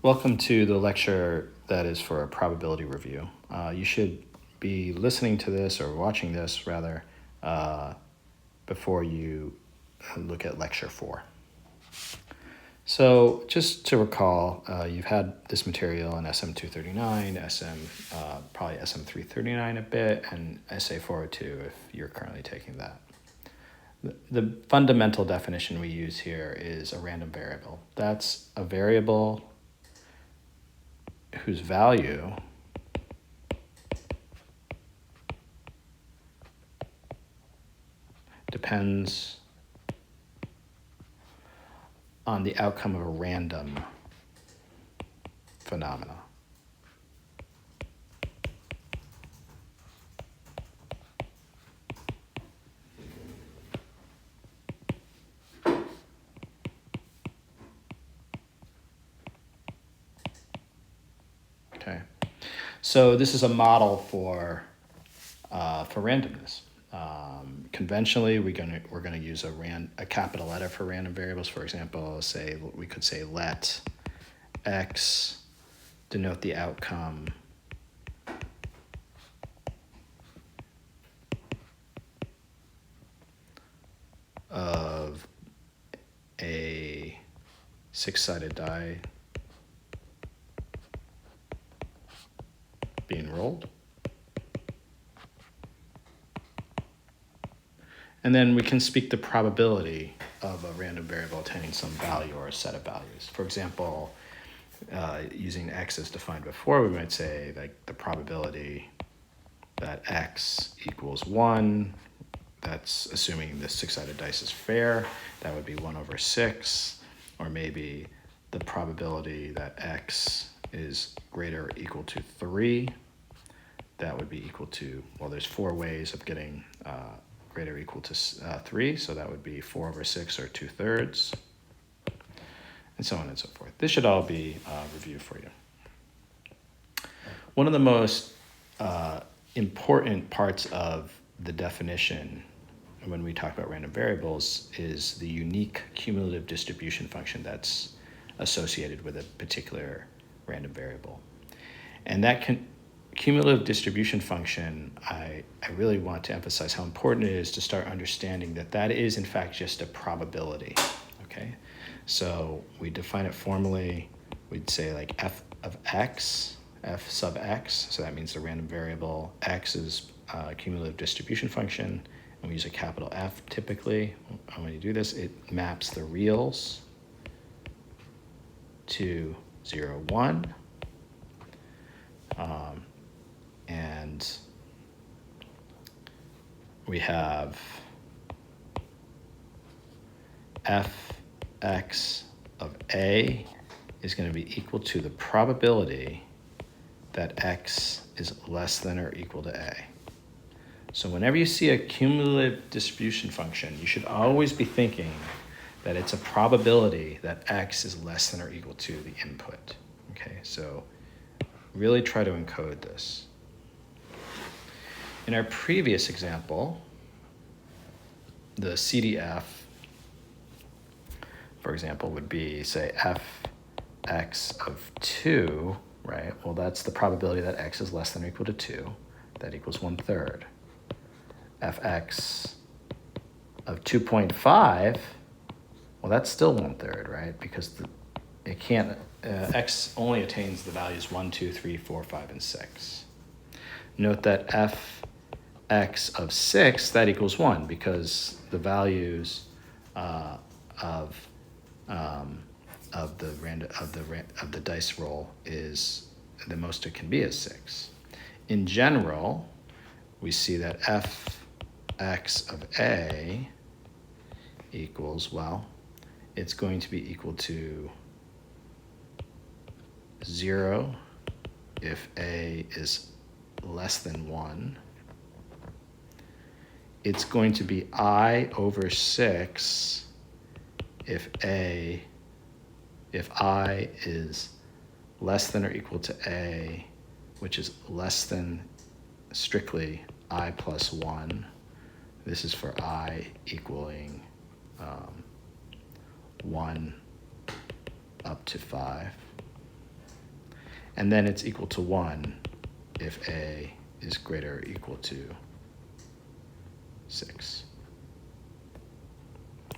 Welcome to the lecture that is for a probability review. You should be listening to this or watching this rather before you look at lecture 4. So just to recall, you've had this material in SM239, probably SM339 a bit, and SA402 if you're currently taking that. The fundamental definition we use here is a random variable. That's a variable whose value depends on the outcome of a random phenomena. Okay, so this is a model for randomness. Conventionally, we're gonna use a capital letter for random variables. For example, we could say let x denote the outcome of a six-sided die being rolled. And then we can speak the probability of a random variable attaining some value or a set of values. For example, using x as defined before, we might say like the probability that x equals 1, that's assuming the six-sided dice is fair, that would be 1 over 6, or maybe the probability that x is greater or equal to 3, that would be equal to, well, there's 4 ways of getting greater or equal to 3, so that would be 4 over 6 or 2/3, and so on and so forth. This should all be reviewed for you. One of the most important parts of the definition when we talk about random variables is the unique cumulative distribution function that's associated with a particular random variable. And that cumulative distribution function, I really want to emphasize how important it is to start understanding that is in fact just a probability, okay? So we define it formally, we'd say like f of x, f sub x, so that means the random variable x is a cumulative distribution function, and we use a capital F typically. And when you do this, it maps the reals to 0, 1. And we have fx of a is going to be equal to the probability that x is less than or equal to a. So whenever you see a cumulative distribution function, you should always be thinking that it's a probability that x is less than or equal to the input. Okay, so really try to encode this. In our previous example, the CDF, for example, would be, say, fx of 2, right? Well, that's the probability that x is less than or equal to 2. That equals 1/3. Fx of 2.5, well, that's still 1/3, right? Because it can't, x only attains the values 1, 2, 3, 4, 5, and 6. Note that fx of 6, that equals 1, because the values of the dice roll is the most it can be is 6. In general, we see that fx of a equals, well, it's going to be equal to 0 if a is less than 1. It's going to be I over 6 if I is less than or equal to a, which is less than strictly I plus 1. This is for I equaling 1 up to 5. And then it's equal to 1 if a is greater or equal to 6.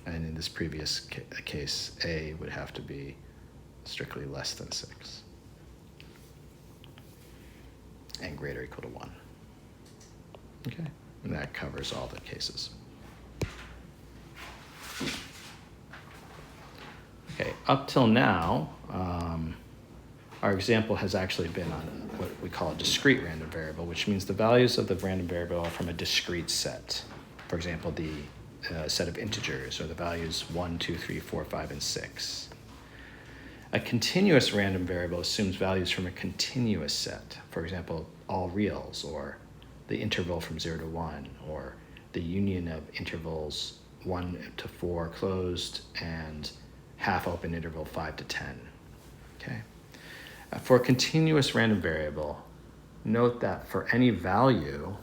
And in this previous case, a would have to be strictly less than 6 and greater or equal to 1. Okay, and that covers all the cases. Okay, up till now, our example has actually been on what we call a discrete random variable, which means the values of the random variable are from a discrete set. For example, the set of integers, or the values 1, 2, 3, 4, 5, and 6. A continuous random variable assumes values from a continuous set. For example, all reals, or the interval from 0 to 1, or the union of intervals 1 to 4 closed and half open interval 5 to 10. Okay. For a continuous random variable, note that for any value,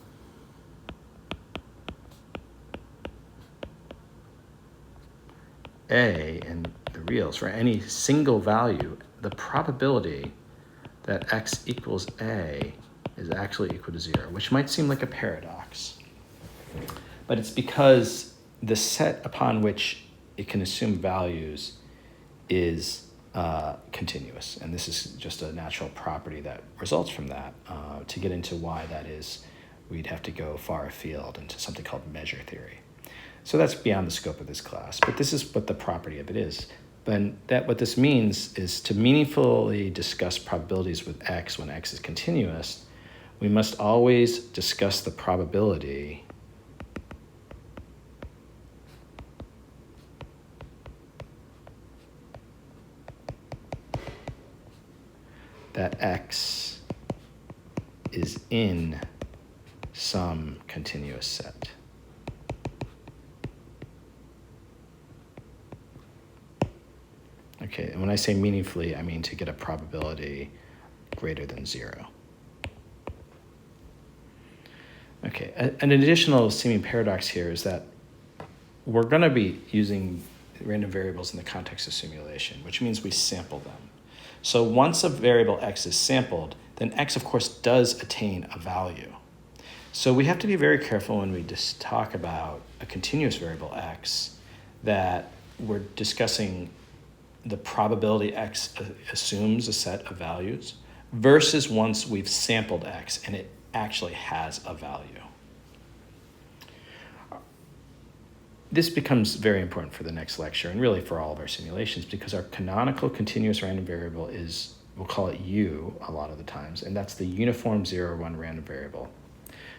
a in the reals, for any single value, the probability that x equals a is actually equal to 0, which might seem like a paradox. But it's because the set upon which it can assume values is continuous. And this is just a natural property that results from that. To get into why that is, we'd have to go far afield into something called measure theory. So that's beyond the scope of this class, but this is what the property of it is. Then what this means is to meaningfully discuss probabilities with x when x is continuous, we must always discuss the probability that x is in some continuous set. Okay, and when I say meaningfully, I mean to get a probability greater than 0. Okay, an additional seeming paradox here is that we're going to be using random variables in the context of simulation, which means we sample them. So once a variable x is sampled, then x, of course, does attain a value. So we have to be very careful when we just talk about a continuous variable x that we're discussing the probability x assumes a set of values versus once we've sampled x and it actually has a value. This becomes very important for the next lecture and really for all of our simulations because our canonical continuous random variable is, we'll call it u a lot of the times, and that's the uniform 0 or 1 random variable.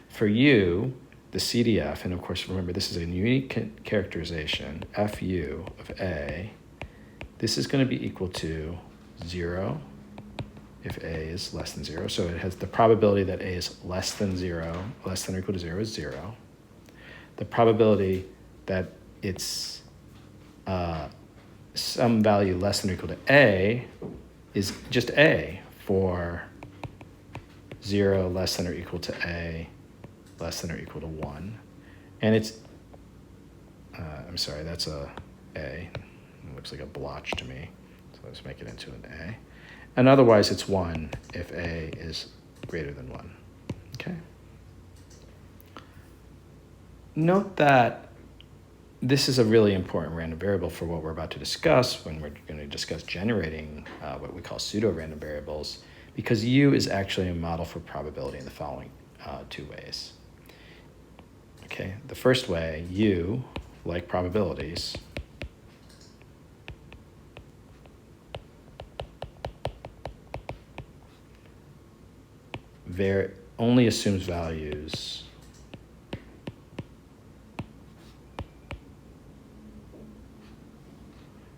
For u, the CDF, and of course remember this is a unique characterization, fu of a, this is going to be equal to 0 if a is less than 0. So it has the probability that a is less than 0, less than or equal to 0 is 0. The probability that it's some value less than or equal to a is just a for 0 less than or equal to a less than or equal to 1. And it's, I'm sorry, that's a a. It looks like a blotch to me. So let's make it into an a. And otherwise it's 1 if a is greater than 1. Okay. Note that this is a really important random variable for what we're about to discuss when we're going to discuss generating what we call pseudo-random variables, because U is actually a model for probability in the following two ways. Okay, the first way, U, like probabilities, only assumes values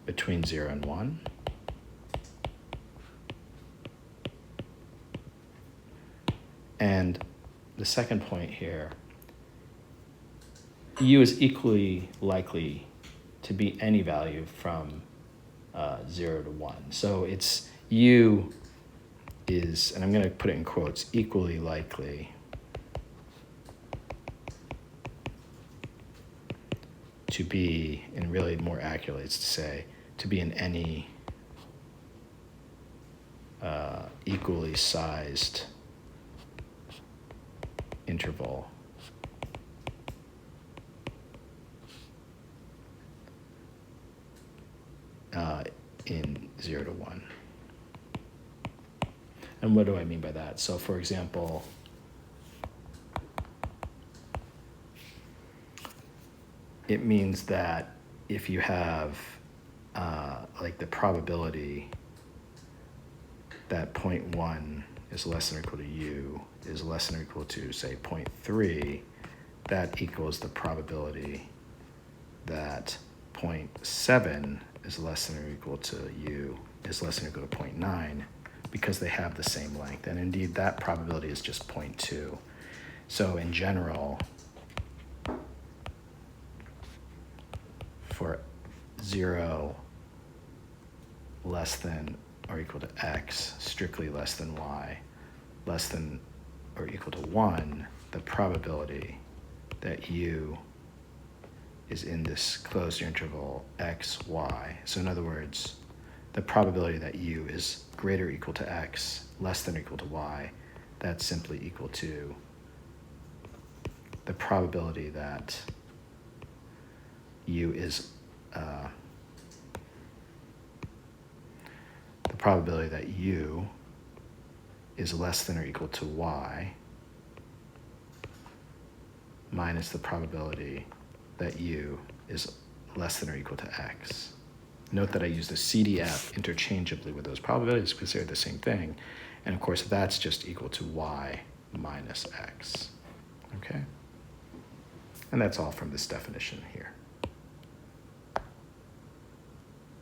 between 0 and 1. And the second point here, U is equally likely to be any value from 0 to 1. So it's U is, and I'm going to put it in quotes, equally likely to be, and really more accurately it's to say, to be in any equally sized interval in 0 to 1. And what do I mean by that? So for example, it means that if you have like the probability that 0.1 is less than or equal to u is less than or equal to, say, 0.3, that equals the probability that 0.7 is less than or equal to u is less than or equal to 0.9, because they have the same length. And indeed, that probability is just 0.2. So in general, for 0 less than or equal to x, strictly less than y, less than or equal to 1, the probability that u is in this closed interval x, y. So in other words, the probability that u is greater or equal to x, less than or equal to y, that's simply equal to the probability that u is the probability that u is less than or equal to y minus the probability that u is less than or equal to x. Note that I use the CDF interchangeably with those probabilities because they're the same thing. And of course, that's just equal to y minus x. Okay? And that's all from this definition here.